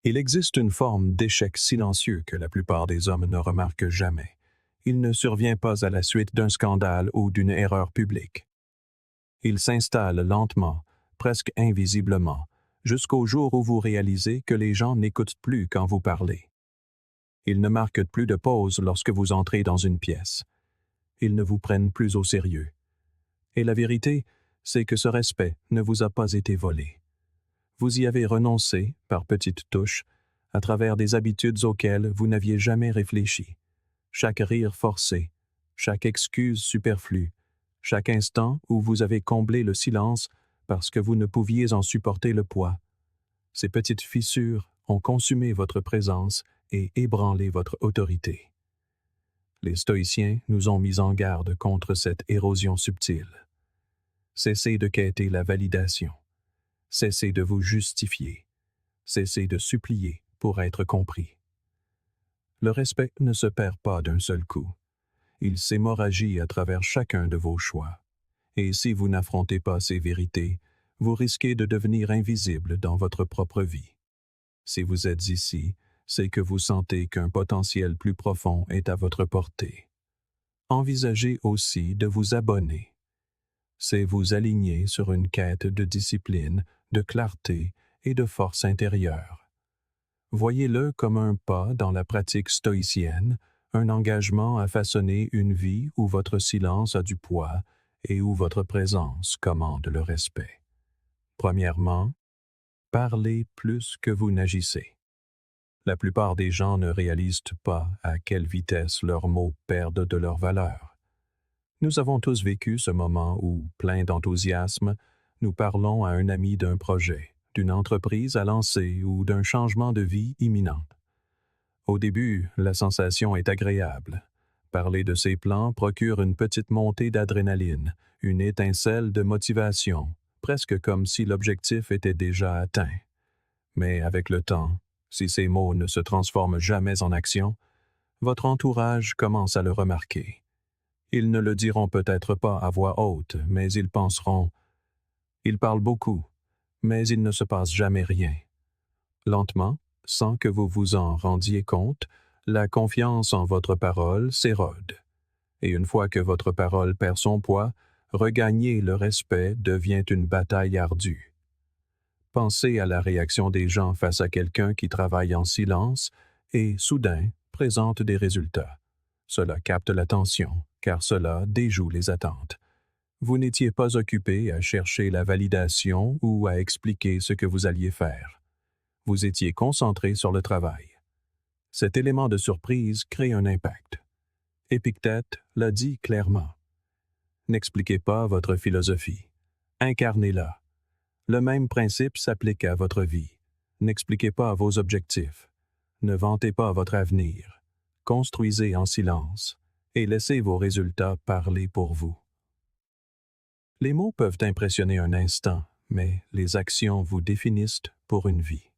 Il existe une forme d'échec silencieux que la plupart des hommes ne remarquent jamais. Il ne survient pas à la suite d'un scandale ou d'une erreur publique. Il s'installe lentement, presque invisiblement, jusqu'au jour où vous réalisez que les gens n'écoutent plus quand vous parlez. Ils ne marquent plus de pause lorsque vous entrez dans une pièce. Ils ne vous prennent plus au sérieux. Et la vérité, c'est que ce respect ne vous a pas été volé. Vous y avez renoncé, par petites touches, à travers des habitudes auxquelles vous n'aviez jamais réfléchi. Chaque rire forcé, chaque excuse superflue, chaque instant où vous avez comblé le silence parce que vous ne pouviez en supporter le poids. Ces petites fissures ont consumé votre présence et ébranlé votre autorité. Les stoïciens nous ont mis en garde contre cette érosion subtile. Cessez de quêter la validation. Cessez de vous justifier. Cessez de supplier pour être compris. Le respect ne se perd pas d'un seul coup. Il s'hémorragie à travers chacun de vos choix. Et si vous n'affrontez pas ces vérités, vous risquez de devenir invisible dans votre propre vie. Si vous êtes ici, c'est que vous sentez qu'un potentiel plus profond est à votre portée. Envisagez aussi de vous abonner. C'est vous aligner sur une quête de discipline, de clarté et de force intérieure. Voyez-le comme un pas dans la pratique stoïcienne, un engagement à façonner une vie où votre silence a du poids et où votre présence commande le respect. Premièrement, parlez plus que vous n'agissez. La plupart des gens ne réalisent pas à quelle vitesse leurs mots perdent de leur valeur. Nous avons tous vécu ce moment où, plein d'enthousiasme, nous parlons à un ami d'un projet, d'une entreprise à lancer ou d'un changement de vie imminent. Au début, la sensation est agréable. Parler de ses plans procure une petite montée d'adrénaline, une étincelle de motivation, presque comme si l'objectif était déjà atteint. Mais avec le temps, si ces mots ne se transforment jamais en action, votre entourage commence à le remarquer. Ils ne le diront peut-être pas à voix haute, mais ils penseront « Il parle beaucoup, mais il ne se passe jamais rien ». Lentement, sans que vous vous en rendiez compte, la confiance en votre parole s'érode. Et une fois que votre parole perd son poids, regagner le respect devient une bataille ardue. Pensez à la réaction des gens face à quelqu'un qui travaille en silence et, soudain, présente des résultats. Cela capte l'attention, car cela déjoue les attentes. Vous n'étiez pas occupé à chercher la validation ou à expliquer ce que vous alliez faire. Vous étiez concentré sur le travail. Cet élément de surprise crée un impact. Épictète l'a dit clairement. N'expliquez pas votre philosophie. Incarnez-la. Le même principe s'applique à votre vie. N'expliquez pas vos objectifs. Ne vantez pas votre avenir. Construisez en silence et laissez vos résultats parler pour vous. Les mots peuvent impressionner un instant, mais les actions vous définissent pour une vie.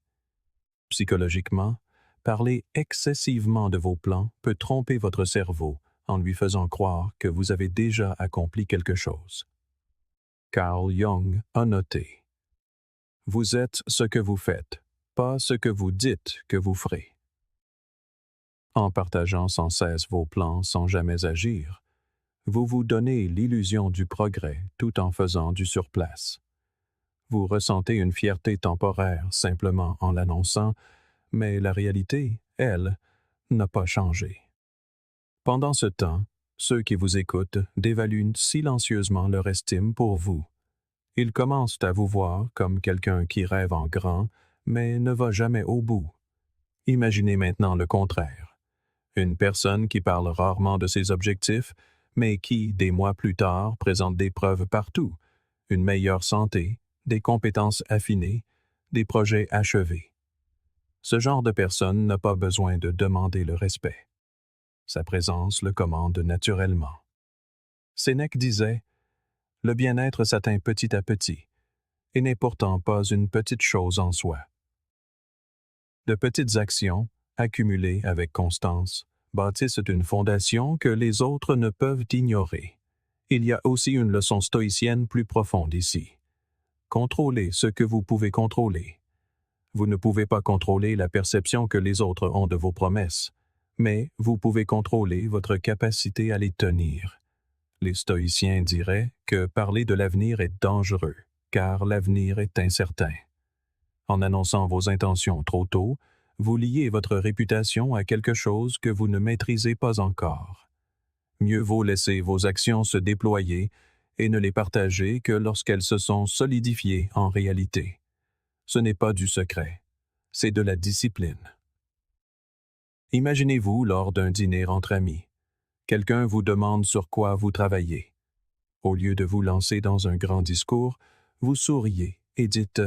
Psychologiquement, parler excessivement de vos plans peut tromper votre cerveau en lui faisant croire que vous avez déjà accompli quelque chose. Carl Jung a noté « Vous êtes ce que vous faites, pas ce que vous dites que vous ferez ». En partageant sans cesse vos plans sans jamais agir, vous vous donnez l'illusion du progrès tout en faisant du surplace. Vous ressentez une fierté temporaire simplement en l'annonçant, mais la réalité, elle, n'a pas changé. Pendant ce temps, ceux qui vous écoutent dévaluent silencieusement leur estime pour vous. Ils commencent à vous voir comme quelqu'un qui rêve en grand, mais ne va jamais au bout. Imaginez maintenant le contraire. Une personne qui parle rarement de ses objectifs, mais qui, des mois plus tard, présente des preuves partout, une meilleure santé, des compétences affinées, des projets achevés. Ce genre de personne n'a pas besoin de demander le respect. Sa présence le commande naturellement. Sénèque disait « Le bien-être s'atteint petit à petit, et n'est pourtant pas une petite chose en soi. » De petites actions, accumulées avec constance, bâtissent une fondation que les autres ne peuvent ignorer. Il y a aussi une leçon stoïcienne plus profonde ici. Contrôlez ce que vous pouvez contrôler. Vous ne pouvez pas contrôler la perception que les autres ont de vos promesses, mais vous pouvez contrôler votre capacité à les tenir. Les stoïciens diraient que parler de l'avenir est dangereux, car l'avenir est incertain. En annonçant vos intentions trop tôt, vous liez votre réputation à quelque chose que vous ne maîtrisez pas encore. Mieux vaut laisser vos actions se déployer et ne les partager que lorsqu'elles se sont solidifiées en réalité. Ce n'est pas du secret, c'est de la discipline. Imaginez-vous lors d'un dîner entre amis. Quelqu'un vous demande sur quoi vous travaillez. Au lieu de vous lancer dans un grand discours, vous souriez et dites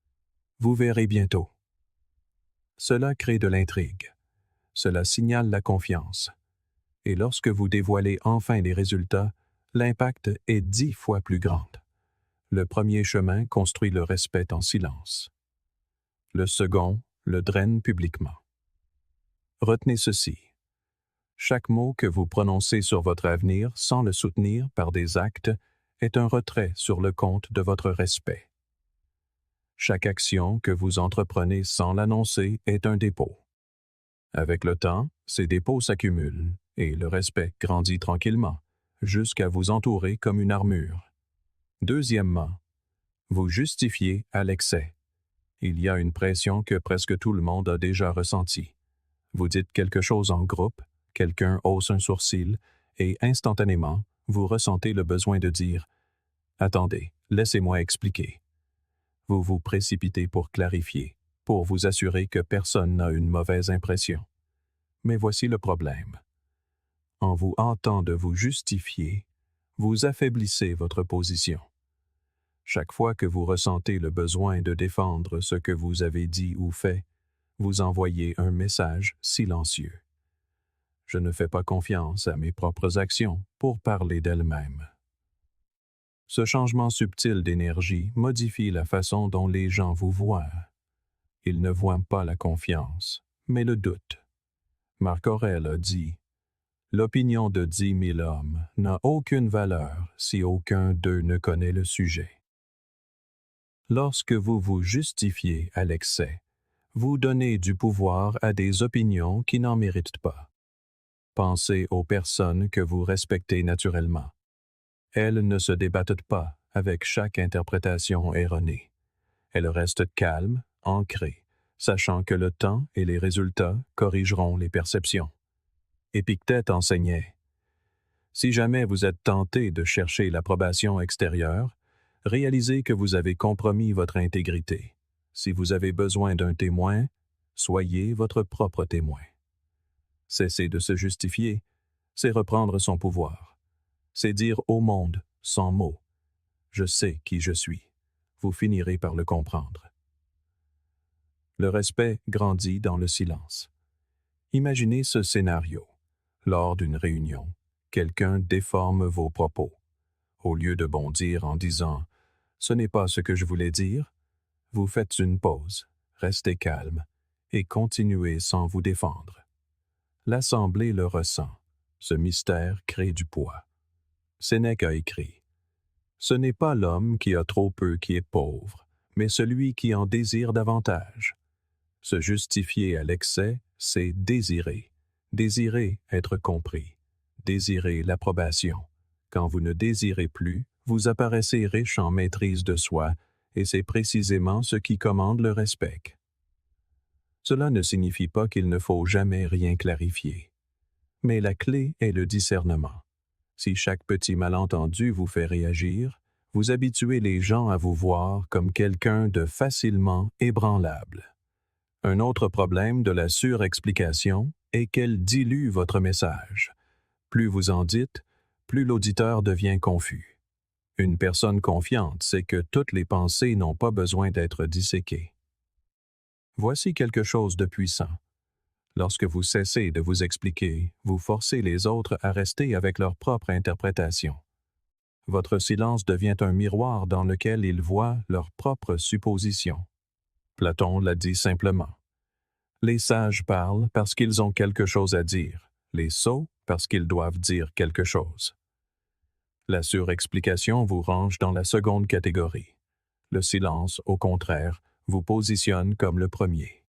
« Vous verrez bientôt ». Cela crée de l'intrigue. Cela signale la confiance. Et lorsque vous dévoilez enfin les résultats, l'impact est 10 fois plus grand. Le premier chemin construit le respect en silence. Le second le draine publiquement. Retenez ceci. Chaque mot que vous prononcez sur votre avenir sans le soutenir par des actes est un retrait sur le compte de votre respect. Chaque action que vous entreprenez sans l'annoncer est un dépôt. Avec le temps, ces dépôts s'accumulent et le respect grandit tranquillement, jusqu'à vous entourer comme une armure. Deuxièmement, vous justifiez à l'excès. Il y a une pression que presque tout le monde a déjà ressentie. Vous dites quelque chose en groupe, quelqu'un hausse un sourcil, et instantanément, vous ressentez le besoin de dire « Attendez, laissez-moi expliquer ». Vous vous précipitez pour clarifier, pour vous assurer que personne n'a une mauvaise impression. Mais voici le problème. En vous hâtant de vous justifier, vous affaiblissez votre position. Chaque fois que vous ressentez le besoin de défendre ce que vous avez dit ou fait, vous envoyez un message silencieux. Je ne fais pas confiance à mes propres actions pour parler d'elles-mêmes. Ce changement subtil d'énergie modifie la façon dont les gens vous voient. Ils ne voient pas la confiance, mais le doute. Marc Aurèle a dit « L'opinion de 10 000 hommes n'a aucune valeur si aucun d'eux ne connaît le sujet. » Lorsque vous vous justifiez à l'excès, vous donnez du pouvoir à des opinions qui n'en méritent pas. Pensez aux personnes que vous respectez naturellement. Elles ne se débattent pas avec chaque interprétation erronée. Elles restent calmes, ancrées, sachant que le temps et les résultats corrigeront les perceptions. Épictète enseignait « Si jamais vous êtes tenté de chercher l'approbation extérieure, réalisez que vous avez compromis votre intégrité. Si vous avez besoin d'un témoin, soyez votre propre témoin. » Cesser de se justifier, c'est reprendre son pouvoir. C'est dire au monde, sans mots, « Je sais qui je suis ». Vous finirez par le comprendre. Le respect grandit dans le silence. Imaginez ce scénario. Lors d'une réunion, quelqu'un déforme vos propos. Au lieu de bondir en disant « Ce n'est pas ce que je voulais dire », vous faites une pause, restez calme et continuez sans vous défendre. L'Assemblée le ressent. Ce mystère crée du poids. Sénèque a écrit « Ce n'est pas l'homme qui a trop peu qui est pauvre, mais celui qui en désire davantage. » Se justifier à l'excès, c'est désirer. Désirer être compris. Désirer l'approbation. Quand vous ne désirez plus, vous apparaissez riche en maîtrise de soi, et c'est précisément ce qui commande le respect. Cela ne signifie pas qu'il ne faut jamais rien clarifier. Mais la clé est le discernement. Si chaque petit malentendu vous fait réagir, vous habituez les gens à vous voir comme quelqu'un de facilement ébranlable. Un autre problème de la surexplication est qu'elle dilue votre message. Plus vous en dites, plus l'auditeur devient confus. Une personne confiante sait que toutes les pensées n'ont pas besoin d'être disséquées. Voici quelque chose de puissant. Lorsque vous cessez de vous expliquer, vous forcez les autres à rester avec leur propre interprétation. Votre silence devient un miroir dans lequel ils voient leurs propres suppositions. Platon l'a dit simplement. Les sages parlent parce qu'ils ont quelque chose à dire, les sots parce qu'ils doivent dire quelque chose. La surexplication vous range dans la seconde catégorie. Le silence, au contraire, vous positionne comme le premier.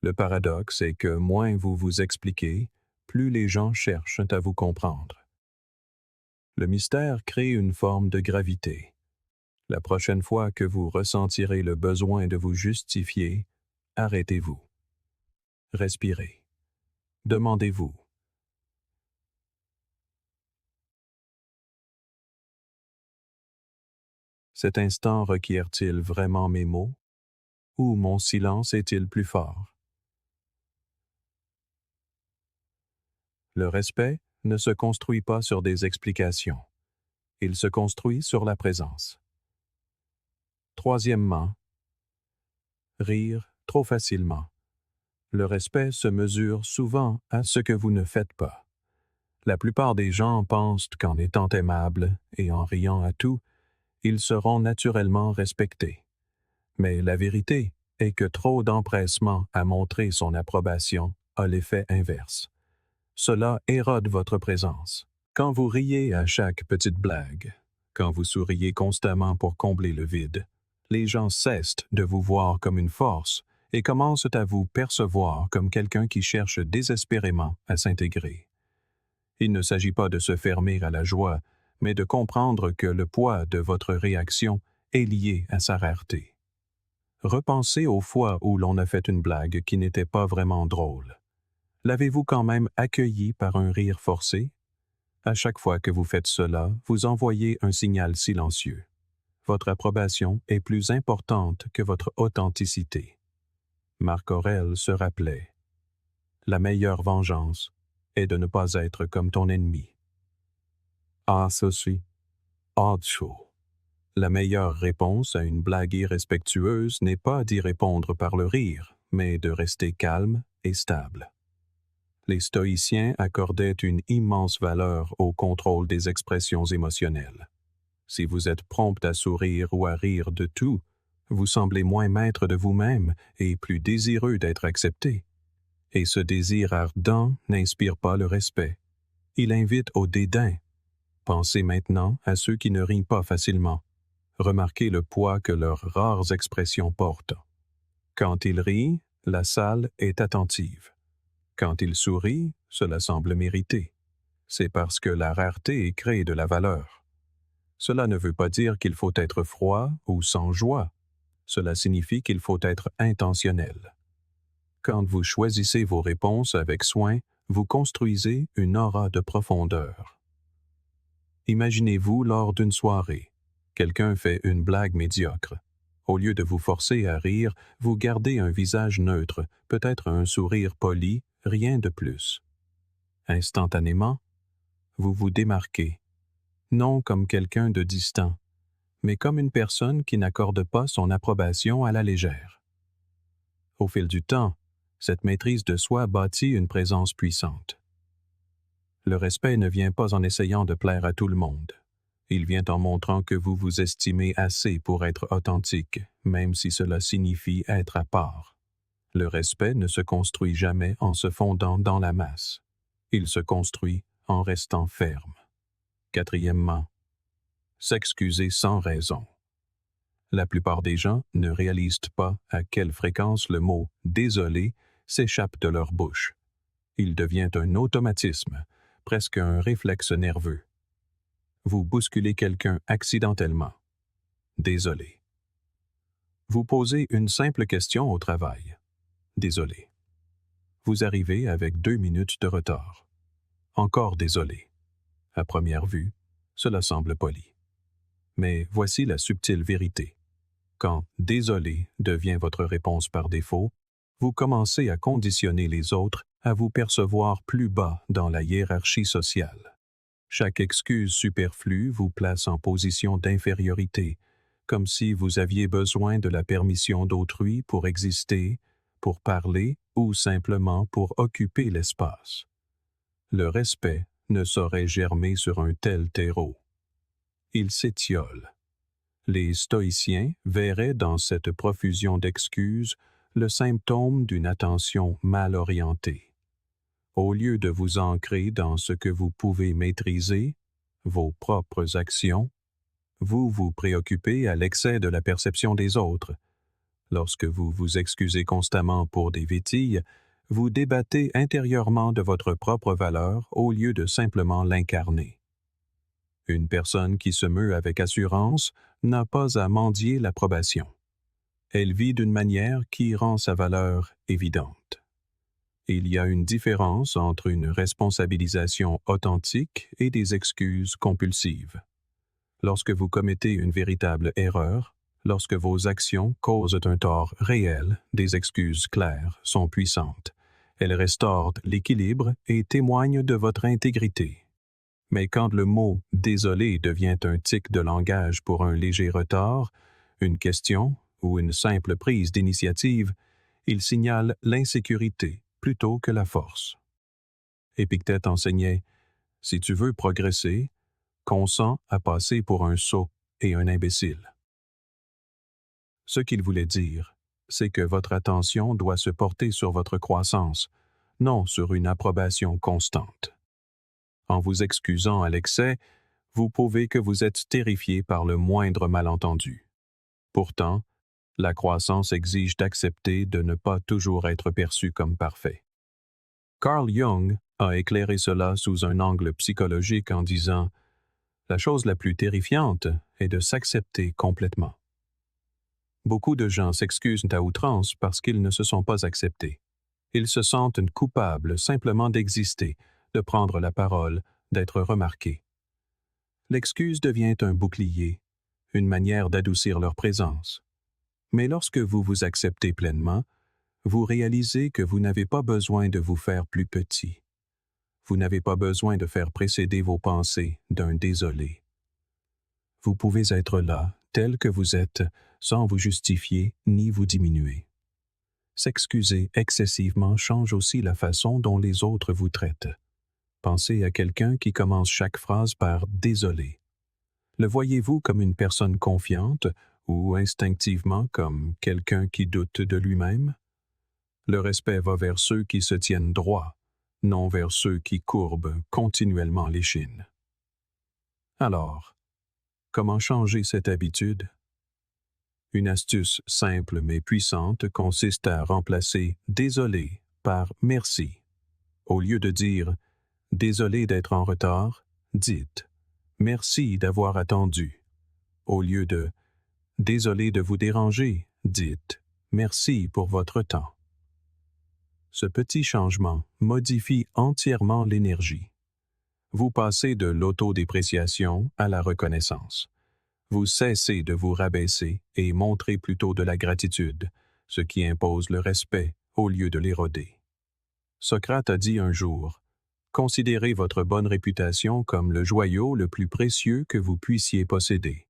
Le paradoxe est que moins vous vous expliquez, plus les gens cherchent à vous comprendre. Le mystère crée une forme de gravité. La prochaine fois que vous ressentirez le besoin de vous justifier, arrêtez-vous. Respirez. Demandez-vous. Cet instant requiert-il vraiment mes mots? Ou mon silence est-il plus fort? Le respect ne se construit pas sur des explications. Il se construit sur la présence. Troisièmement, rire trop facilement. Le respect se mesure souvent à ce que vous ne faites pas. La plupart des gens pensent qu'en étant aimables et en riant à tout, ils seront naturellement respectés. Mais la vérité est que trop d'empressement à montrer son approbation a l'effet inverse. Cela érode votre présence. Quand vous riez à chaque petite blague, quand vous souriez constamment pour combler le vide, les gens cessent de vous voir comme une force et commencent à vous percevoir comme quelqu'un qui cherche désespérément à s'intégrer. Il ne s'agit pas de se fermer à la joie, mais de comprendre que le poids de votre réaction est lié à sa rareté. Repensez aux fois où l'on a fait une blague qui n'était pas vraiment drôle. L'avez-vous quand même accueilli par un rire forcé? À chaque fois que vous faites cela, vous envoyez un signal silencieux. Votre approbation est plus importante que votre authenticité. Marc Aurèle se rappelait: la meilleure vengeance est de ne pas être comme ton ennemi. Ah, ceci, ah, chaud. La meilleure réponse à une blague irrespectueuse n'est pas d'y répondre par le rire, mais de rester calme et stable. Les stoïciens accordaient une immense valeur au contrôle des expressions émotionnelles. Si vous êtes prompt à sourire ou à rire de tout, vous semblez moins maître de vous-même et plus désireux d'être accepté. Et ce désir ardent n'inspire pas le respect. Il invite au dédain. Pensez maintenant à ceux qui ne rient pas facilement. Remarquez le poids que leurs rares expressions portent. Quand ils rient, la salle est attentive. Quand ils sourient, cela semble mérité. C'est parce que la rareté crée de la valeur. Cela ne veut pas dire qu'il faut être froid ou sans joie. Cela signifie qu'il faut être intentionnel. Quand vous choisissez vos réponses avec soin, vous construisez une aura de profondeur. Imaginez-vous lors d'une soirée. Quelqu'un fait une blague médiocre. Au lieu de vous forcer à rire, vous gardez un visage neutre, peut-être un sourire poli, rien de plus. Instantanément, vous vous démarquez, non comme quelqu'un de distant, mais comme une personne qui n'accorde pas son approbation à la légère. Au fil du temps, cette maîtrise de soi bâtit une présence puissante. Le respect ne vient pas en essayant de plaire à tout le monde. Il vient en montrant que vous vous estimez assez pour être authentique, même si cela signifie être à part. Le respect ne se construit jamais en se fondant dans la masse. Il se construit en restant ferme. Quatrièmement, s'excuser sans raison. La plupart des gens ne réalisent pas à quelle fréquence le mot « désolé » s'échappe de leur bouche. Il devient un automatisme, presque un réflexe nerveux. Vous bousculez quelqu'un accidentellement. Désolé. Vous posez une simple question au travail. Désolé. Vous arrivez avec 2 minutes de retard. Encore désolé. À première vue, cela semble poli. Mais voici la subtile vérité. Quand « désolé » devient votre réponse par défaut, vous commencez à conditionner les autres à vous percevoir plus bas dans la hiérarchie sociale. Chaque excuse superflue vous place en position d'infériorité, comme si vous aviez besoin de la permission d'autrui pour exister, pour parler ou simplement pour occuper l'espace. Le respect ne saurait germer sur un tel terreau. Il s'étiole. Les stoïciens verraient dans cette profusion d'excuses le symptôme d'une attention mal orientée. Au lieu de vous ancrer dans ce que vous pouvez maîtriser, vos propres actions, vous vous préoccupez à l'excès de la perception des autres. Lorsque vous vous excusez constamment pour des bêtises, vous débattez intérieurement de votre propre valeur au lieu de simplement l'incarner. Une personne qui se meut avec assurance n'a pas à mendier l'approbation. Elle vit d'une manière qui rend sa valeur évidente. Il y a une différence entre une responsabilisation authentique et des excuses compulsives. Lorsque vous commettez une véritable erreur, lorsque vos actions causent un tort réel, des excuses claires sont puissantes. Elles restaurent l'équilibre et témoignent de votre intégrité. Mais quand le mot « désolé » devient un tic de langage pour un léger retard, une question ou une simple prise d'initiative, il signale l'insécurité plutôt que la force. Épictète enseignait « Si tu veux progresser, consens à passer pour un sot et un imbécile. » Ce qu'il voulait dire, c'est que votre attention doit se porter sur votre croissance, non sur une approbation constante. En vous excusant à l'excès, vous prouvez que vous êtes terrifié par le moindre malentendu. Pourtant, la croissance exige d'accepter de ne pas toujours être perçu comme parfait. Carl Jung a éclairé cela sous un angle psychologique en disant « La chose la plus terrifiante est de s'accepter complètement. » Beaucoup de gens s'excusent à outrance parce qu'ils ne se sont pas acceptés. Ils se sentent coupables simplement d'exister, de prendre la parole, d'être remarqués. L'excuse devient un bouclier, une manière d'adoucir leur présence. Mais lorsque vous vous acceptez pleinement, vous réalisez que vous n'avez pas besoin de vous faire plus petit. Vous n'avez pas besoin de faire précéder vos pensées d'un désolé. Vous pouvez être là, tel que vous êtes, sans vous justifier ni vous diminuer. S'excuser excessivement change aussi la façon dont les autres vous traitent. Pensez à quelqu'un qui commence chaque phrase par « désolé ». Le voyez-vous comme une personne confiante ou instinctivement comme quelqu'un qui doute de lui-même? Le respect va vers ceux qui se tiennent droit, non vers ceux qui courbent continuellement l'échine. Alors, comment changer cette habitude? Une astuce simple mais puissante consiste à remplacer « désolé » par « merci ». Au lieu de dire « désolé d'être en retard », dites « merci d'avoir attendu ». Au lieu de « désolé de vous déranger », dites « merci pour votre temps ». Ce petit changement modifie entièrement l'énergie. Vous passez de l'autodépréciation à la reconnaissance. Vous cessez de vous rabaisser et montrez plutôt de la gratitude, ce qui impose le respect au lieu de l'éroder. Socrate a dit un jour, « Considérez votre bonne réputation comme le joyau le plus précieux que vous puissiez posséder. »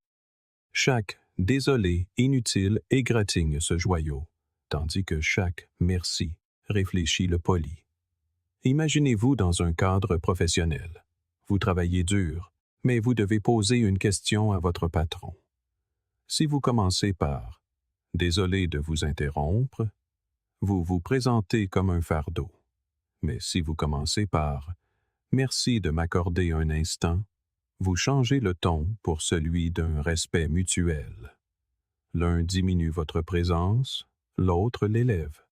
Chaque « désolé » inutile égratigne ce joyau, tandis que chaque « merci » réfléchit le poli. Imaginez-vous dans un cadre professionnel. Vous travaillez dur, mais vous devez poser une question à votre patron. Si vous commencez par « Désolé de vous interrompre », vous vous présentez comme un fardeau. Mais si vous commencez par « Merci de m'accorder un instant », vous changez le ton pour celui d'un respect mutuel. L'un diminue votre présence, l'autre l'élève.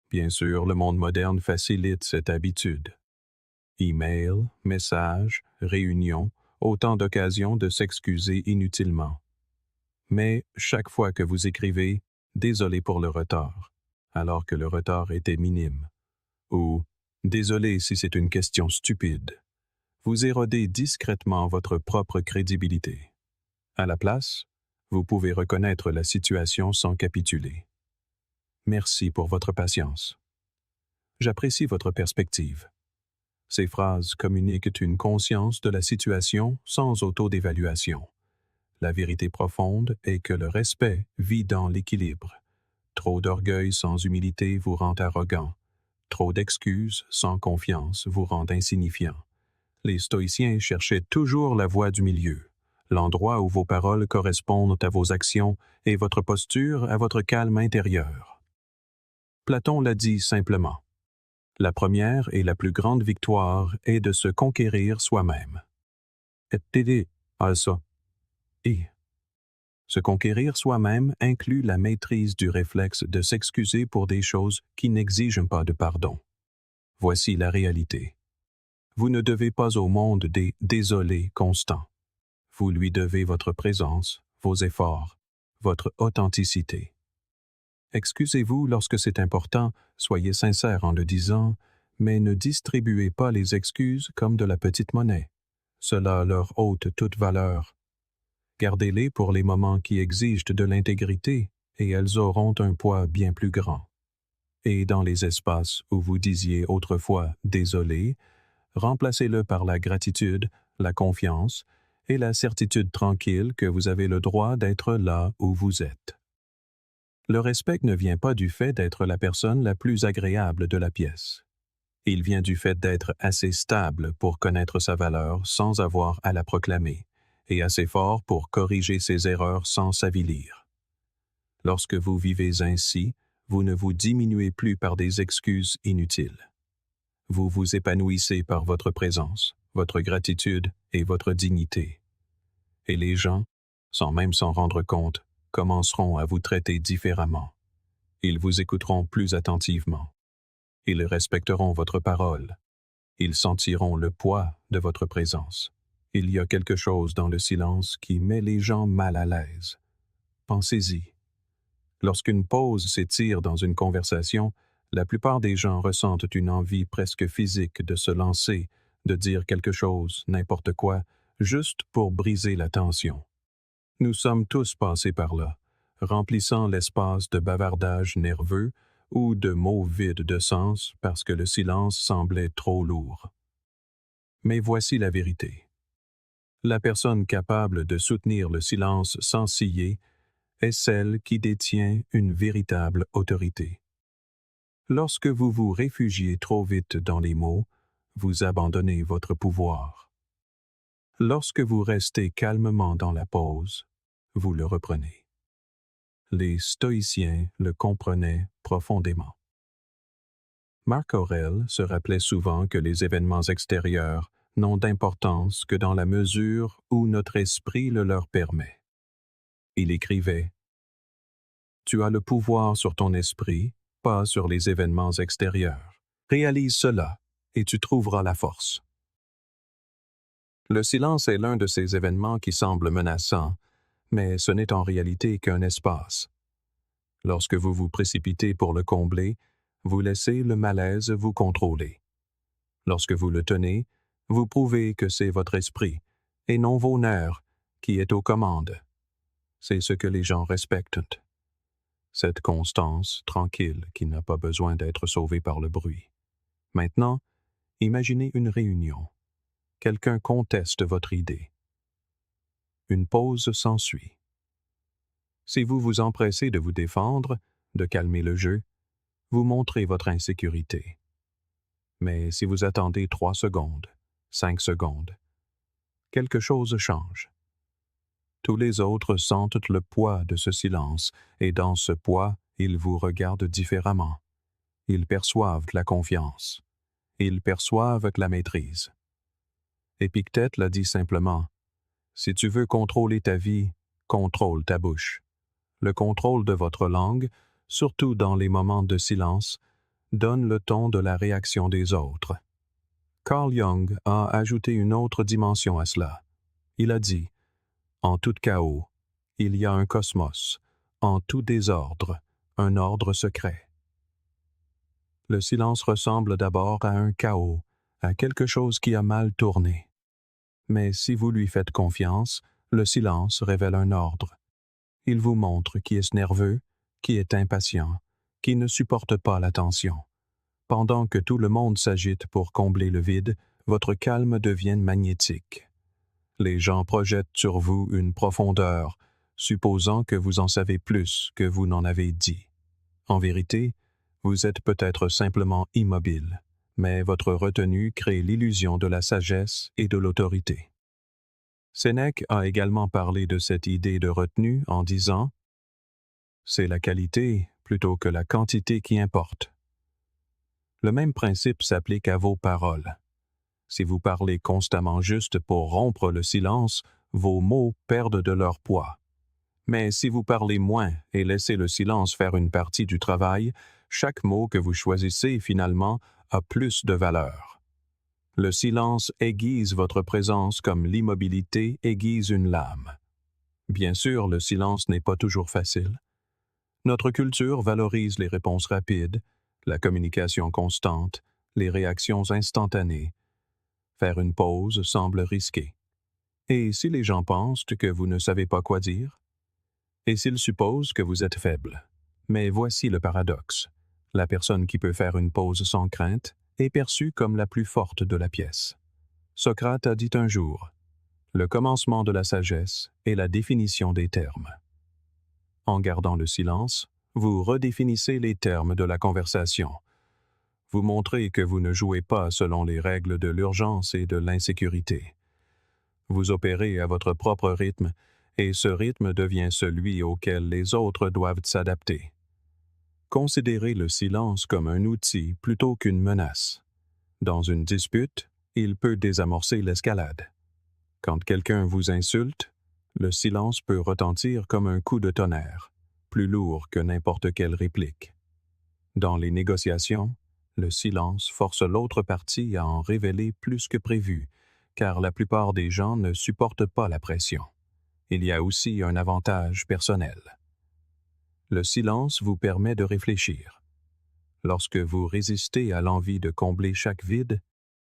Bien sûr, le monde moderne facilite cette habitude. Email, messages, réunions, autant d'occasions de s'excuser inutilement. Mais chaque fois que vous écrivez « Désolé pour le retard », alors que le retard était minime, ou « Désolé si c'est une question stupide », vous érodez discrètement votre propre crédibilité. À la place, vous pouvez reconnaître la situation sans capituler. Merci pour votre patience. J'apprécie votre perspective. Ces phrases communiquent une conscience de la situation sans autodévaluation. La vérité profonde est que le respect vit dans l'équilibre. Trop d'orgueil sans humilité vous rend arrogant. Trop d'excuses sans confiance vous rend insignifiant. Les stoïciens cherchaient toujours la voie du milieu, l'endroit où vos paroles correspondent à vos actions et votre posture à votre calme intérieur. Platon l'a dit simplement. La première et la plus grande victoire est de se conquérir soi-même. Et Se conquérir soi-même inclut la maîtrise du réflexe de s'excuser pour des choses qui n'exigent pas de pardon. Voici la réalité. Vous ne devez pas au monde des désolés constants. Vous lui devez votre présence, vos efforts, votre authenticité. Excusez-vous lorsque c'est important, soyez sincère en le disant, mais ne distribuez pas les excuses comme de la petite monnaie. Cela leur ôte toute valeur. Gardez-les pour les moments qui exigent de l'intégrité, et elles auront un poids bien plus grand. Et dans les espaces où vous disiez autrefois « désolé », remplacez-le par la gratitude, la confiance et la certitude tranquille que vous avez le droit d'être là où vous êtes. Le respect ne vient pas du fait d'être la personne la plus agréable de la pièce. Il vient du fait d'être assez stable pour connaître sa valeur sans avoir à la proclamer, et assez fort pour corriger ses erreurs sans s'avilir. Lorsque vous vivez ainsi, vous ne vous diminuez plus par des excuses inutiles. Vous vous épanouissez par votre présence, votre gratitude et votre dignité. Et les gens, sans même s'en rendre compte, commenceront à vous traiter différemment. Ils vous écouteront plus attentivement. Ils respecteront votre parole. Ils sentiront le poids de votre présence. Il y a quelque chose dans le silence qui met les gens mal à l'aise. Pensez-y. Lorsqu'une pause s'étire dans une conversation, la plupart des gens ressentent une envie presque physique de se lancer, de dire quelque chose, n'importe quoi, juste pour briser la tension. Nous sommes tous passés par là, remplissant l'espace de bavardages nerveux ou de mots vides de sens parce que le silence semblait trop lourd. Mais voici la vérité. La personne capable de soutenir le silence sans ciller est celle qui détient une véritable autorité. Lorsque vous vous réfugiez trop vite dans les mots, vous abandonnez votre pouvoir. Lorsque vous restez calmement dans la pause, vous le reprenez. Les stoïciens le comprenaient profondément. Marc Aurèle se rappelait souvent que les événements extérieurs n'ont d'importance que dans la mesure où notre esprit le leur permet. Il écrivait « Tu as le pouvoir sur ton esprit, pas sur les événements extérieurs. Réalise cela, et tu trouveras la force. » Le silence est l'un de ces événements qui semblent menaçants, mais ce n'est en réalité qu'un espace. Lorsque vous vous précipitez pour le combler, vous laissez le malaise vous contrôler. Lorsque vous le tenez, vous prouvez que c'est votre esprit, et non vos nerfs, qui est aux commandes. C'est ce que les gens respectent. Cette constance tranquille qui n'a pas besoin d'être sauvée par le bruit. Maintenant, imaginez une réunion. Quelqu'un conteste votre idée. Une pause s'ensuit. Si vous vous empressez de vous défendre, de calmer le jeu, vous montrez votre insécurité. Mais si vous attendez 3 secondes, 5 secondes, quelque chose change. Tous les autres sentent le poids de ce silence, et dans ce poids, ils vous regardent différemment. Ils perçoivent la confiance. Ils perçoivent la maîtrise. Épictète l'a dit simplement, « Si tu veux contrôler ta vie, contrôle ta bouche. » Le contrôle de votre langue, surtout dans les moments de silence, donne le ton de la réaction des autres. Carl Jung a ajouté une autre dimension à cela. Il a dit « En tout chaos, il y a un cosmos. En tout désordre, un ordre secret. » Le silence ressemble d'abord à un chaos, à quelque chose qui a mal tourné. Mais si vous lui faites confiance, le silence révèle un ordre. Il vous montre qui est nerveux, qui est impatient, qui ne supporte pas la tension. Pendant que tout le monde s'agite pour combler le vide, votre calme devient magnétique. Les gens projettent sur vous une profondeur, supposant que vous en savez plus que vous n'en avez dit. En vérité, vous êtes peut-être simplement immobile, mais votre retenue crée l'illusion de la sagesse et de l'autorité. Sénèque a également parlé de cette idée de retenue en disant « C'est la qualité plutôt que la quantité qui importe. » Le même principe s'applique à vos paroles. Si vous parlez constamment juste pour rompre le silence, vos mots perdent de leur poids. Mais si vous parlez moins et laissez le silence faire une partie du travail, chaque mot que vous choisissez finalement a plus de valeur. Le silence aiguise votre présence comme l'immobilité aiguise une lame. Bien sûr, le silence n'est pas toujours facile. Notre culture valorise les réponses rapides, la communication constante, les réactions instantanées. Faire une pause semble risqué. Et si les gens pensent que vous ne savez pas quoi dire? Et s'ils supposent que vous êtes faible? Mais voici le paradoxe. La personne qui peut faire une pause sans crainte est perçue comme la plus forte de la pièce. Socrate a dit un jour, « Le commencement de la sagesse est la définition des termes. » En gardant le silence, vous redéfinissez les termes de la conversation. Vous montrez que vous ne jouez pas selon les règles de l'urgence et de l'insécurité. Vous opérez à votre propre rythme, et ce rythme devient celui auquel les autres doivent s'adapter. Considérez le silence comme un outil plutôt qu'une menace. Dans une dispute, il peut désamorcer l'escalade. Quand quelqu'un vous insulte, le silence peut retentir comme un coup de tonnerre, plus lourd que n'importe quelle réplique. Dans les négociations, le silence force l'autre partie à en révéler plus que prévu, car la plupart des gens ne supportent pas la pression. Il y a aussi un avantage personnel. Le silence vous permet de réfléchir. Lorsque vous résistez à l'envie de combler chaque vide,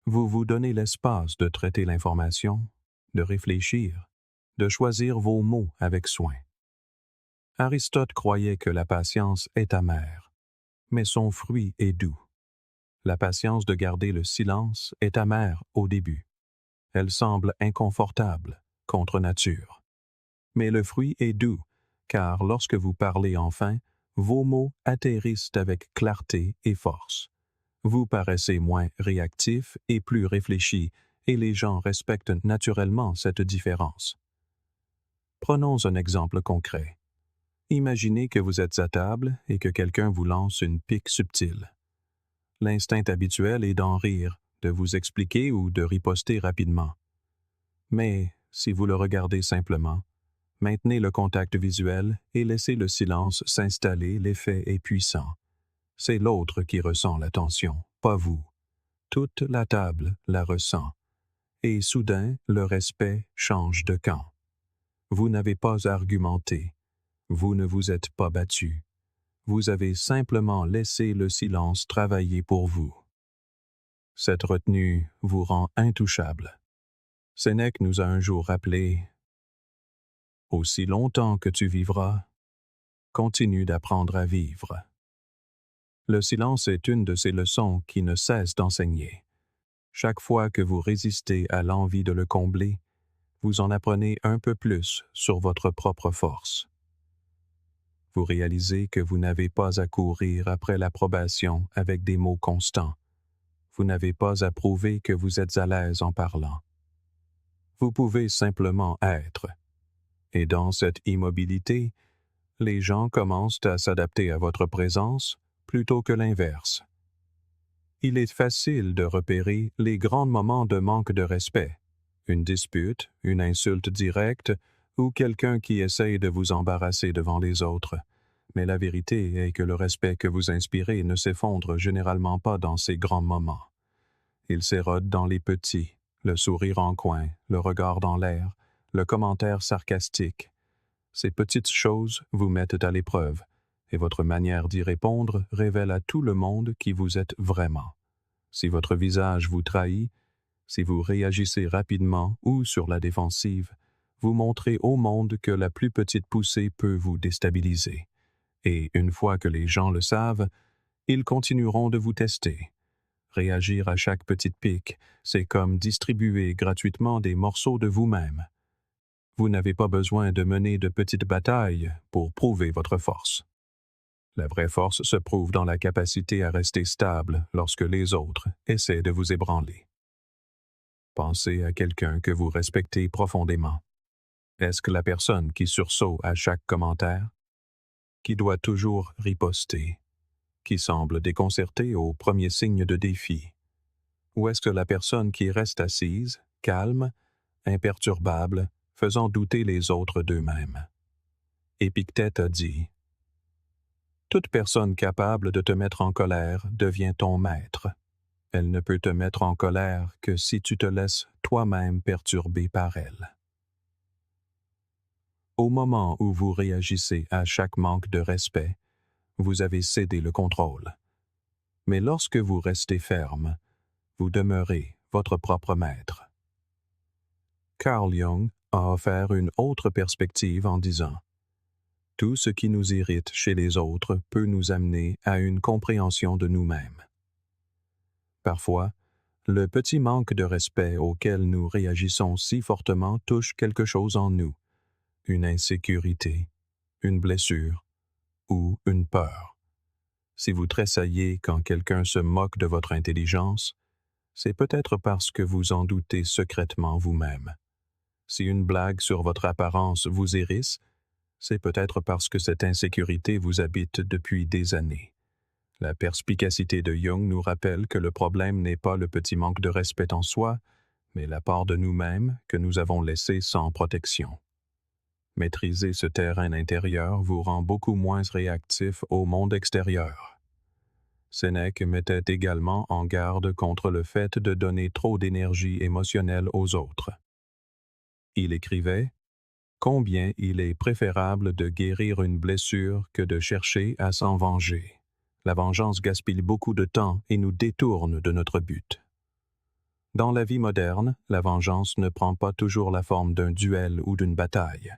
vous vous donnez l'espace de traiter l'information, de réfléchir, de choisir vos mots avec soin. Aristote croyait que la patience est amère, mais son fruit est doux. La patience de garder le silence est amère au début. Elle semble inconfortable, contre nature. Mais le fruit est doux, car lorsque vous parlez enfin, vos mots atterrissent avec clarté et force. Vous paraissez moins réactif et plus réfléchi, et les gens respectent naturellement cette différence. Prenons un exemple concret. Imaginez que vous êtes à table et que quelqu'un vous lance une pique subtile. L'instinct habituel est d'en rire, de vous expliquer ou de riposter rapidement. Mais si vous le regardez simplement, maintenez le contact visuel et laissez le silence s'installer, l'effet est puissant. C'est l'autre qui ressent la tension, pas vous. Toute la table la ressent. Et soudain, le respect change de camp. Vous n'avez pas argumenté. Vous ne vous êtes pas battu. Vous avez simplement laissé le silence travailler pour vous. Cette retenue vous rend intouchable. Sénèque nous a un jour rappelé « Aussi longtemps que tu vivras, continue d'apprendre à vivre. » Le silence est une de ces leçons qui ne cesse d'enseigner. Chaque fois que vous résistez à l'envie de le combler, vous en apprenez un peu plus sur votre propre force. Vous réalisez que vous n'avez pas à courir après l'approbation avec des mots constants. Vous n'avez pas à prouver que vous êtes à l'aise en parlant. Vous pouvez simplement être. Et dans cette immobilité, les gens commencent à s'adapter à votre présence plutôt que l'inverse. Il est facile de repérer les grands moments de manque de respect, une dispute, une insulte directe ou quelqu'un qui essaye de vous embarrasser devant les autres. Mais la vérité est que le respect que vous inspirez ne s'effondre généralement pas dans ces grands moments. Il s'érode dans les petits, le sourire en coin, le regard dans l'air, le commentaire sarcastique. Ces petites choses vous mettent à l'épreuve, et votre manière d'y répondre révèle à tout le monde qui vous êtes vraiment. Si votre visage vous trahit, si vous réagissez rapidement ou sur la défensive, vous montrez au monde que la plus petite poussée peut vous déstabiliser. Et une fois que les gens le savent, ils continueront de vous tester. Réagir à chaque petite pique, c'est comme distribuer gratuitement des morceaux de vous-même. Vous n'avez pas besoin de mener de petites batailles pour prouver votre force. La vraie force se prouve dans la capacité à rester stable lorsque les autres essaient de vous ébranler. Pensez à quelqu'un que vous respectez profondément. Est-ce que la personne qui sursaute à chaque commentaire, qui doit toujours riposter, qui semble déconcertée au premier signe de défi? Ou est-ce que la personne qui reste assise, calme, imperturbable, faisant douter les autres d'eux-mêmes? Épictète a dit « Toute personne capable de te mettre en colère devient ton maître. Elle ne peut te mettre en colère que si tu te laisses toi-même perturber par elle. » Au moment où vous réagissez à chaque manque de respect, vous avez cédé le contrôle. Mais lorsque vous restez ferme, vous demeurez votre propre maître. Carl Jung a offert une autre perspective en disant « Tout ce qui nous irrite chez les autres peut nous amener à une compréhension de nous-mêmes. » Parfois, le petit manque de respect auquel nous réagissons si fortement touche quelque chose en nous, une insécurité, une blessure ou une peur. Si vous tressaillez quand quelqu'un se moque de votre intelligence, c'est peut-être parce que vous en doutez secrètement vous-même. Si une blague sur votre apparence vous hérisse, c'est peut-être parce que cette insécurité vous habite depuis des années. La perspicacité de Jung nous rappelle que le problème n'est pas le petit manque de respect en soi, mais la part de nous-mêmes que nous avons laissée sans protection. Maîtriser ce terrain intérieur vous rend beaucoup moins réactif au monde extérieur. Sénèque mettait également en garde contre le fait de donner trop d'énergie émotionnelle aux autres. Il écrivait « Combien il est préférable de guérir une blessure que de chercher à s'en venger. La vengeance gaspille beaucoup de temps et nous détourne de notre but. » Dans la vie moderne, la vengeance ne prend pas toujours la forme d'un duel ou d'une bataille.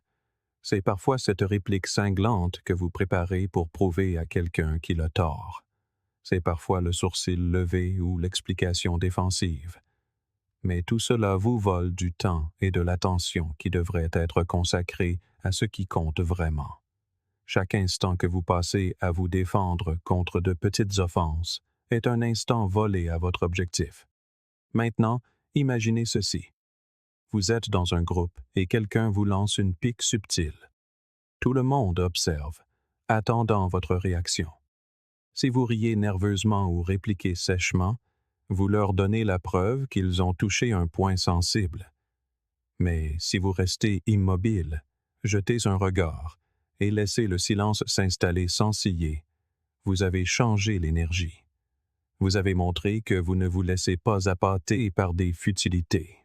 C'est parfois cette réplique cinglante que vous préparez pour prouver à quelqu'un qu'il a tort. C'est parfois le sourcil levé ou l'explication défensive. Mais tout cela vous vole du temps et de l'attention qui devraient être consacrés à ce qui compte vraiment. Chaque instant que vous passez à vous défendre contre de petites offenses est un instant volé à votre objectif. Maintenant, imaginez ceci. Vous êtes dans un groupe et quelqu'un vous lance une pique subtile. Tout le monde observe, attendant votre réaction. Si vous riez nerveusement ou répliquez sèchement, vous leur donnez la preuve qu'ils ont touché un point sensible. Mais si vous restez immobile, jetez un regard et laissez le silence s'installer sans ciller, vous avez changé l'énergie. Vous avez montré que vous ne vous laissez pas appâter par des futilités.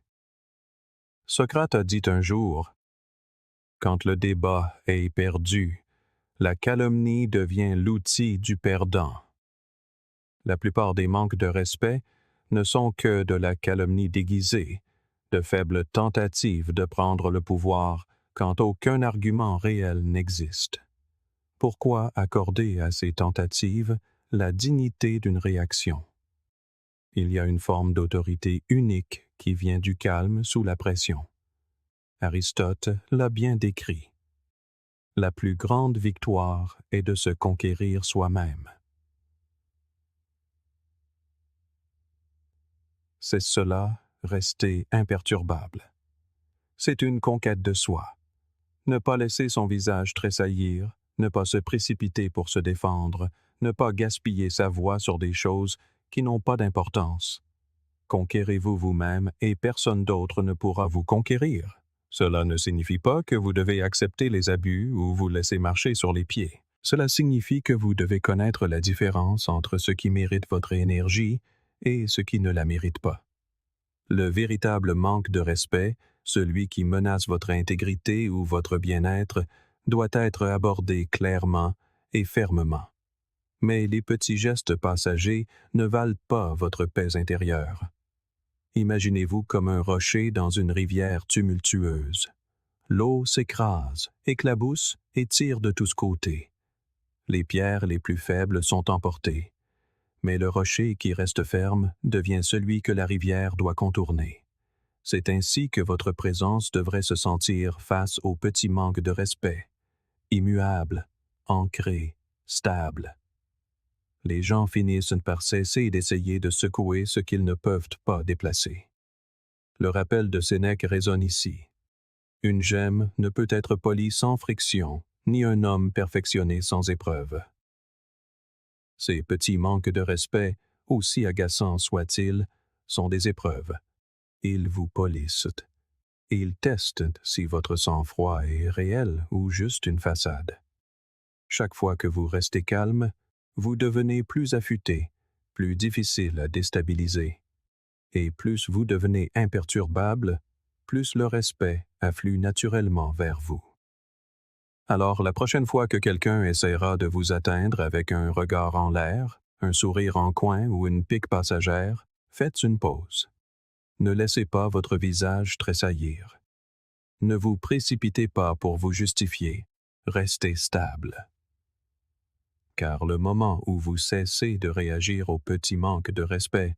Socrate a dit un jour « Quand le débat est perdu, la calomnie devient l'outil du perdant. » La plupart des manques de respect ne sont que de la calomnie déguisée, de faibles tentatives de prendre le pouvoir quand aucun argument réel n'existe. Pourquoi accorder à ces tentatives la dignité d'une réaction? Il y a une forme d'autorité unique qui vient du calme sous la pression. Aristote l'a bien décrit. La plus grande victoire est de se conquérir soi-même. C'est cela, rester imperturbable. C'est une conquête de soi. Ne pas laisser son visage tressaillir, ne pas se précipiter pour se défendre, ne pas gaspiller sa voix sur des choses qui n'ont pas d'importance. Conquérez-vous vous-même et personne d'autre ne pourra vous conquérir. Cela ne signifie pas que vous devez accepter les abus ou vous laisser marcher sur les pieds. Cela signifie que vous devez connaître la différence entre ce qui mérite votre énergie et ce qui ne la mérite pas. Le véritable manque de respect, celui qui menace votre intégrité ou votre bien-être, doit être abordé clairement et fermement. Mais les petits gestes passagers ne valent pas votre paix intérieure. Imaginez-vous comme un rocher dans une rivière tumultueuse. L'eau s'écrase, éclabousse et tire de tous côtés. Les pierres les plus faibles sont emportées, mais le rocher qui reste ferme devient celui que la rivière doit contourner. C'est ainsi que votre présence devrait se sentir face au petit manque de respect, immuable, ancré, stable. Les gens finissent par cesser d'essayer de secouer ce qu'ils ne peuvent pas déplacer. Le rappel de Sénèque résonne ici. Une gemme ne peut être polie sans friction, ni un homme perfectionné sans épreuve. Ces petits manques de respect, aussi agaçants soient-ils, sont des épreuves. Ils vous polissent. et il teste si votre sang-froid est réel ou juste une façade. Chaque fois que vous restez calme, vous devenez plus affûté, plus difficile à déstabiliser. Et plus vous devenez imperturbable, plus le respect afflue naturellement vers vous. Alors, la prochaine fois que quelqu'un essaiera de vous atteindre avec un regard en l'air, un sourire en coin ou une pique passagère, faites une pause. Ne laissez pas votre visage tressaillir. Ne vous précipitez pas pour vous justifier. Restez stable. Car le moment où vous cessez de réagir aux petits manques de respect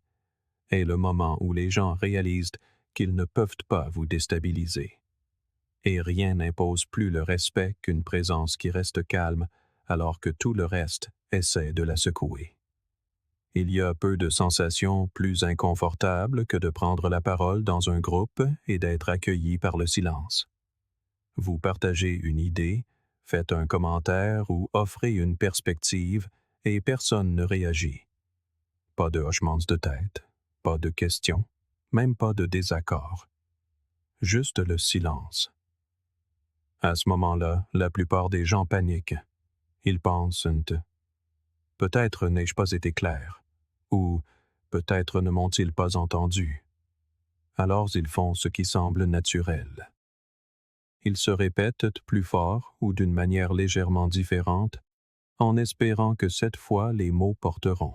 est le moment où les gens réalisent qu'ils ne peuvent pas vous déstabiliser. Et rien n'impose plus le respect qu'une présence qui reste calme alors que tout le reste essaie de la secouer. Il y a peu de sensations plus inconfortables que de prendre la parole dans un groupe et d'être accueilli par le silence. Vous partagez une idée, faites un commentaire ou offrez une perspective et personne ne réagit. Pas de hochements de tête, pas de questions, même pas de désaccord. Juste le silence. À ce moment-là, la plupart des gens paniquent. Ils pensent « Peut-être n'ai-je pas été clair » ou « Peut-être ne m'ont-ils pas entendu ». Alors ils font ce qui semble naturel. Ils se répètent plus fort ou d'une manière légèrement différente, en espérant que cette fois les mots porteront.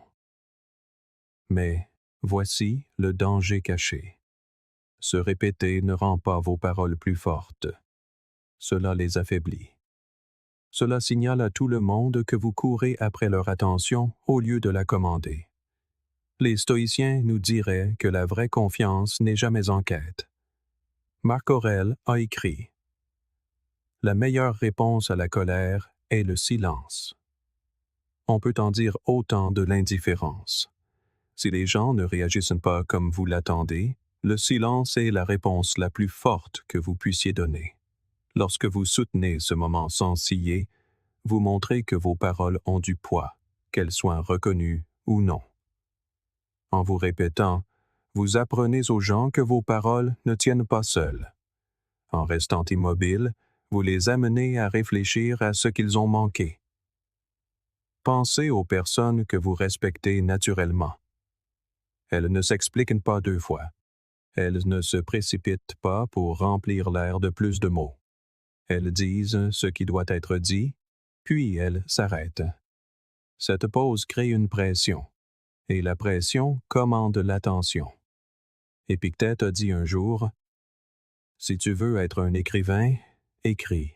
Mais voici le danger caché. Se répéter ne rend pas vos paroles plus fortes. Cela les affaiblit. Cela signale à tout le monde que vous courez après leur attention au lieu de la commander. Les stoïciens nous diraient que la vraie confiance n'est jamais en quête. Marc Aurèle a écrit « La meilleure réponse à la colère est le silence. » On peut en dire autant de l'indifférence. Si les gens ne réagissent pas comme vous l'attendez, le silence est la réponse la plus forte que vous puissiez donner. Lorsque vous soutenez ce moment sans ciller, vous montrez que vos paroles ont du poids, qu'elles soient reconnues ou non. En vous répétant, vous apprenez aux gens que vos paroles ne tiennent pas seules. En restant immobiles, vous les amenez à réfléchir à ce qu'ils ont manqué. Pensez aux personnes que vous respectez naturellement. Elles ne s'expliquent pas deux fois. Elles ne se précipitent pas pour remplir l'air de plus de mots. Elles disent ce qui doit être dit, puis elles s'arrêtent. Cette pause crée une pression, et la pression commande l'attention. Épictète a dit un jour, « Si tu veux être un écrivain, écris. »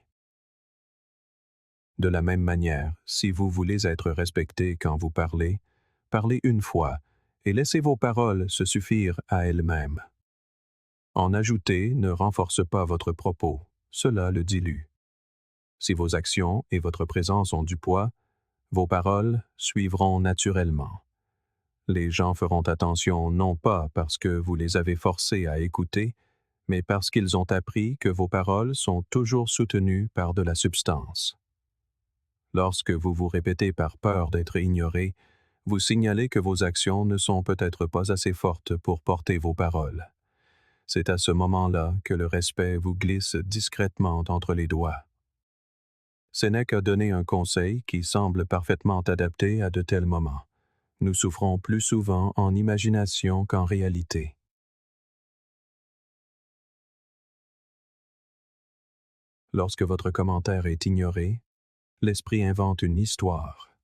De la même manière, si vous voulez être respecté quand vous parlez, parlez une fois et laissez vos paroles se suffire à elles-mêmes. En ajouter ne renforce pas votre propos, cela le dilue. Si vos actions et votre présence ont du poids, vos paroles suivront naturellement. Les gens feront attention non pas parce que vous les avez forcés à écouter, mais parce qu'ils ont appris que vos paroles sont toujours soutenues par de la substance. Lorsque vous vous répétez par peur d'être ignoré, vous signalez que vos actions ne sont peut-être pas assez fortes pour porter vos paroles. C'est à ce moment-là que le respect vous glisse discrètement entre les doigts. Sénèque a donné un conseil qui semble parfaitement adapté à de tels moments. Nous souffrons plus souvent en imagination qu'en réalité. Lorsque votre commentaire est ignoré, l'esprit invente une histoire.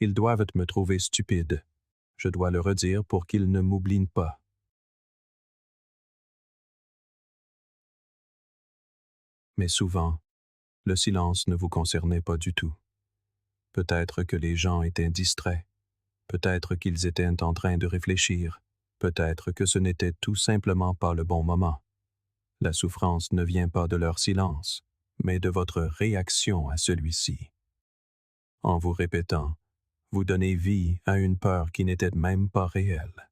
Ils doivent me trouver stupide. Je dois le redire pour qu'ils ne m'oublient pas. Mais souvent, le silence ne vous concernait pas du tout. Peut-être que les gens étaient distraits. Peut-être qu'ils étaient en train de réfléchir. Peut-être que ce n'était tout simplement pas le bon moment. La souffrance ne vient pas de leur silence, mais de votre réaction à celui-ci. En vous répétant, vous donnez vie à une peur qui n'était même pas réelle.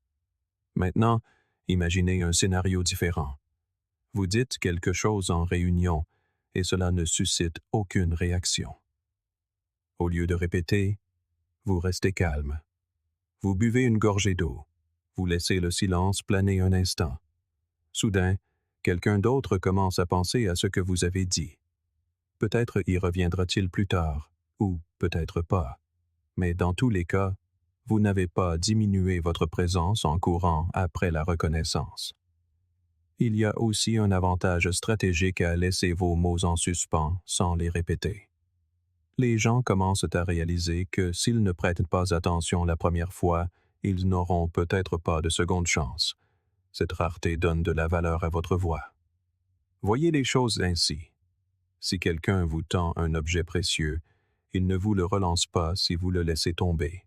Maintenant, imaginez un scénario différent. Vous dites quelque chose en réunion et cela ne suscite aucune réaction. Au lieu de répéter, vous restez calme. Vous buvez une gorgée d'eau. Vous laissez le silence planer un instant. Soudain, Quelqu'un d'autre commence à penser à ce que vous avez dit. Peut-être y reviendra-t-il plus tard, ou peut-être pas. Mais dans tous les cas, vous n'avez pas diminué votre présence en courant après la reconnaissance. Il y a aussi un avantage stratégique à laisser vos mots en suspens sans les répéter. Les gens commencent à réaliser que s'ils ne prêtent pas attention la première fois, ils n'auront peut-être pas de seconde chance. Cette rareté donne de la valeur à votre voix. Voyez les choses ainsi. Si quelqu'un vous tend un objet précieux, il ne vous le relance pas si vous le laissez tomber.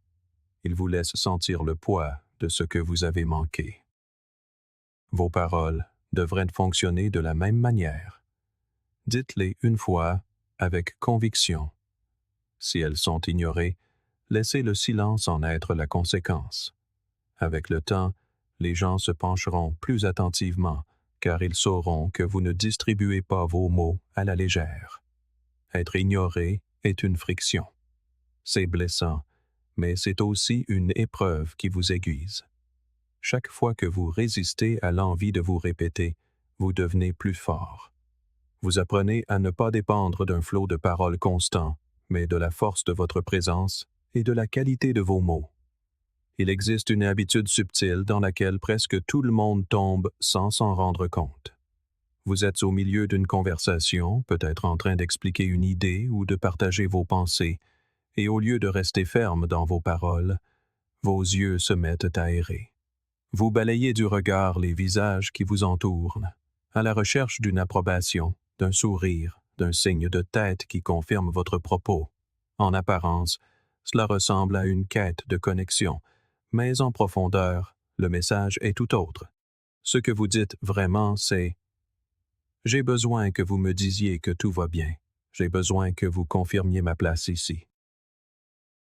Il vous laisse sentir le poids de ce que vous avez manqué. Vos paroles devraient fonctionner de la même manière. Dites-les une fois avec conviction. Si elles sont ignorées, laissez le silence en être la conséquence. Avec le temps, les gens se pencheront plus attentivement, car ils sauront que vous ne distribuez pas vos mots à la légère. Être ignoré est une friction. C'est blessant, mais c'est aussi une épreuve qui vous aiguise. Chaque fois que vous résistez à l'envie de vous répéter, vous devenez plus fort. Vous apprenez à ne pas dépendre d'un flot de paroles constant, mais de la force de votre présence et de la qualité de vos mots. Il existe une habitude subtile dans laquelle presque tout le monde tombe sans s'en rendre compte. Vous êtes au milieu d'une conversation, peut-être en train d'expliquer une idée ou de partager vos pensées, et au lieu de rester ferme dans vos paroles, vos yeux se mettent à errer. Vous balayez du regard les visages qui vous entourent, à la recherche d'une approbation, d'un sourire, d'un signe de tête qui confirme votre propos. En apparence, cela ressemble à une quête de connexion, mais en profondeur, le message est tout autre. Ce que vous dites vraiment, c'est « J'ai besoin que vous me disiez que tout va bien. J'ai besoin que vous confirmiez ma place ici. »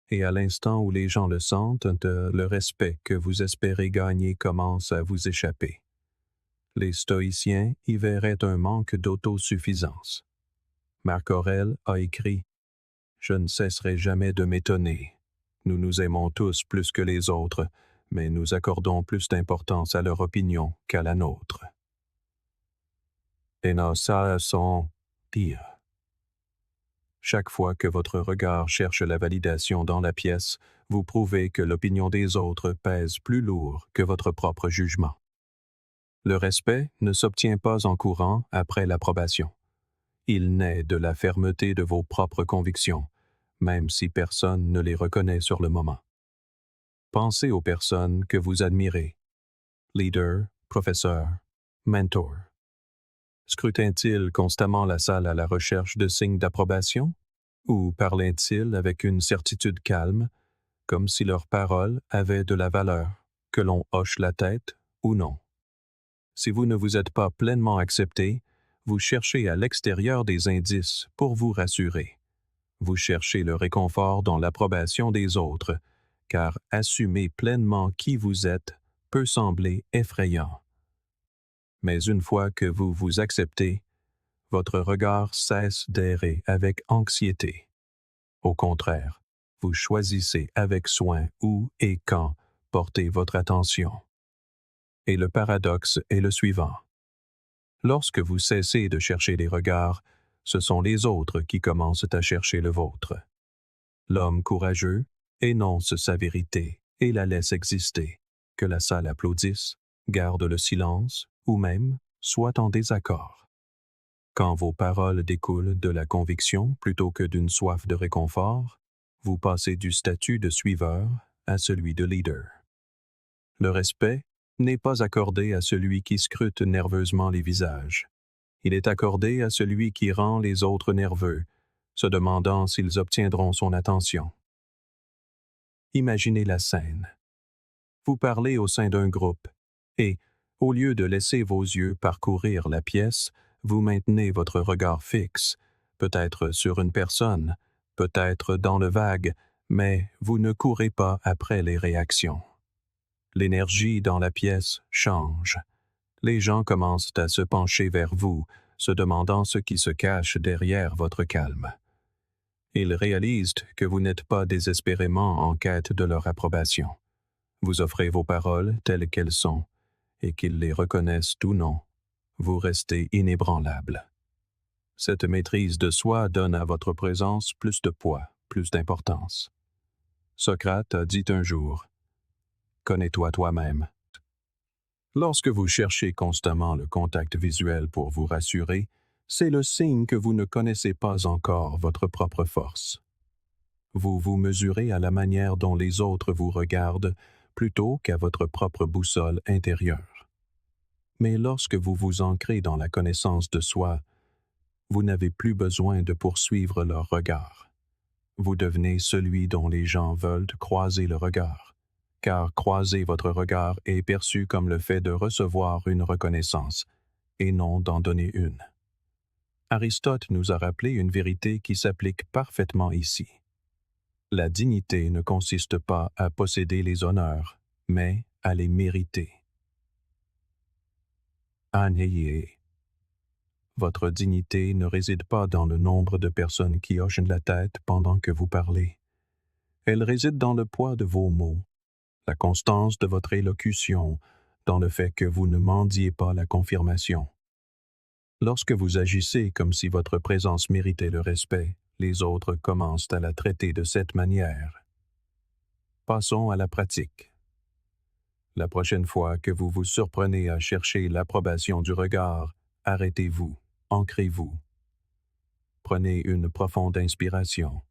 Et à l'instant où les gens le sentent, le respect que vous espérez gagner commence à vous échapper. Les stoïciens y verraient un manque d'autosuffisance. Marc Aurèle a écrit « Je ne cesserai jamais de m'étonner. Nous nous aimons tous plus que les autres, mais nous accordons plus d'importance à leur opinion qu'à la nôtre. » Et nos ça sont pires. Chaque fois que votre regard cherche la validation dans la pièce, vous prouvez que l'opinion des autres pèse plus lourd que votre propre jugement. Le respect ne s'obtient pas en courant après l'approbation. Il naît de la fermeté de vos propres convictions, même si personne ne les reconnaît sur le moment. Pensez aux personnes que vous admirez. Leader, professeur, mentor. Scrutinent-ils constamment la salle à la recherche de signes d'approbation? Ou parlent-ils avec une certitude calme, comme si leurs paroles avaient de la valeur, que l'on hoche la tête ou non? Si vous ne vous êtes pas pleinement accepté, vous cherchez à l'extérieur des indices pour vous rassurer. Vous cherchez le réconfort dans l'approbation des autres, car assumer pleinement qui vous êtes peut sembler effrayant. Mais une fois que vous vous acceptez, votre regard cesse d'errer avec anxiété. Au contraire, vous choisissez avec soin où et quand porter votre attention. Et le paradoxe est le suivant. Lorsque vous cessez de chercher les regards, ce sont les autres qui commencent à chercher le vôtre. L'homme courageux énonce sa vérité et la laisse exister, que la salle applaudisse, garde le silence ou même soit en désaccord. Quand vos paroles découlent de la conviction plutôt que d'une soif de réconfort, vous passez du statut de suiveur à celui de leader. Le respect n'est pas accordé à celui qui scrute nerveusement les visages. Il est accordé à celui qui rend les autres nerveux, se demandant s'ils obtiendront son attention. Imaginez la scène. Vous parlez au sein d'un groupe et, au lieu de laisser vos yeux parcourir la pièce, vous maintenez votre regard fixe, peut-être sur une personne, peut-être dans le vague, mais vous ne courez pas après les réactions. L'énergie dans la pièce change. Les gens commencent à se pencher vers vous, se demandant ce qui se cache derrière votre calme. Ils réalisent que vous n'êtes pas désespérément en quête de leur approbation. Vous offrez vos paroles telles qu'elles sont, et qu'ils les reconnaissent ou non. vous restez inébranlable. Cette maîtrise de soi donne à votre présence plus de poids, plus d'importance. Socrate a dit un jour, « Connais-toi toi-même ». Lorsque vous cherchez constamment le contact visuel pour vous rassurer, c'est le signe que vous ne connaissez pas encore votre propre force. Vous vous mesurez à la manière dont les autres vous regardent plutôt qu'à votre propre boussole intérieure. Mais lorsque vous vous ancrez dans la connaissance de soi, vous n'avez plus besoin de poursuivre leur regard. Vous devenez celui dont les gens veulent croiser le regard, car croiser votre regard est perçu comme le fait de recevoir une reconnaissance, et non d'en donner une. Aristote nous a rappelé une vérité qui s'applique parfaitement ici. La dignité ne consiste pas à posséder les honneurs, mais à les mériter. Anheye. Votre dignité ne réside pas dans le nombre de personnes qui hochent la tête pendant que vous parlez. Elle réside dans le poids de vos mots, la constance de votre élocution, dans le fait que vous ne mendiez pas la confirmation. Lorsque vous agissez comme si votre présence méritait le respect, les autres commencent à la traiter de cette manière. Passons à la pratique. La prochaine fois que vous vous surprenez à chercher l'approbation du regard, arrêtez-vous, ancrez-vous. Prenez une profonde inspiration.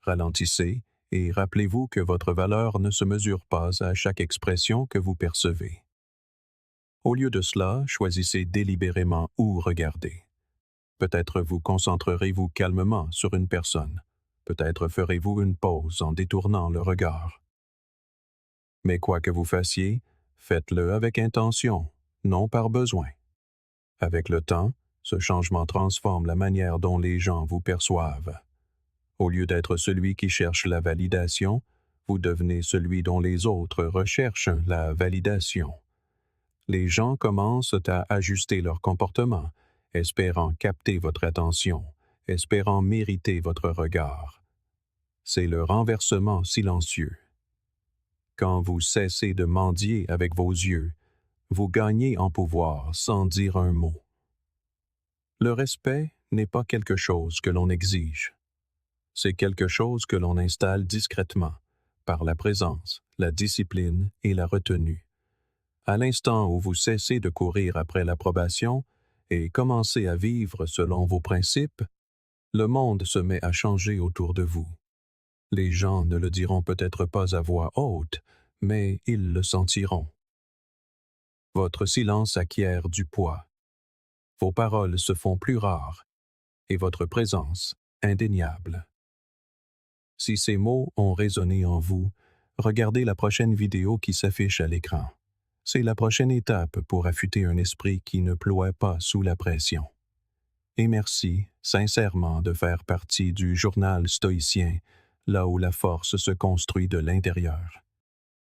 Ralentissez et rappelez-vous que votre valeur ne se mesure pas à chaque expression que vous percevez. Au lieu de cela, choisissez délibérément où regarder. Peut-être vous concentrerez-vous calmement sur une personne. Peut-être ferez-vous une pause en détournant le regard. Mais quoi que vous fassiez, faites-le avec intention, non par besoin. Avec le temps, ce changement transforme la manière dont les gens vous perçoivent. Au lieu d'être celui qui cherche la validation, vous devenez celui dont les autres recherchent la validation. Les gens commencent à ajuster leur comportement, espérant capter votre attention, espérant mériter votre regard. C'est le renversement silencieux. Quand vous cessez de mendier avec vos yeux, vous gagnez en pouvoir sans dire un mot. Le respect n'est pas quelque chose que l'on exige. C'est quelque chose que l'on installe discrètement, par la présence, la discipline et la retenue. À l'instant où vous cessez de courir après l'approbation et commencez à vivre selon vos principes, le monde se met à changer autour de vous. Les gens ne le diront peut-être pas à voix haute, mais ils le sentiront. Votre silence acquiert du poids. Vos paroles se font plus rares et votre présence indéniable. Si ces mots ont résonné en vous, regardez la prochaine vidéo qui s'affiche à l'écran. C'est la prochaine étape pour affûter un esprit qui ne ploie pas sous la pression. Et merci, sincèrement, de faire partie du journal stoïcien, là où la force se construit de l'intérieur.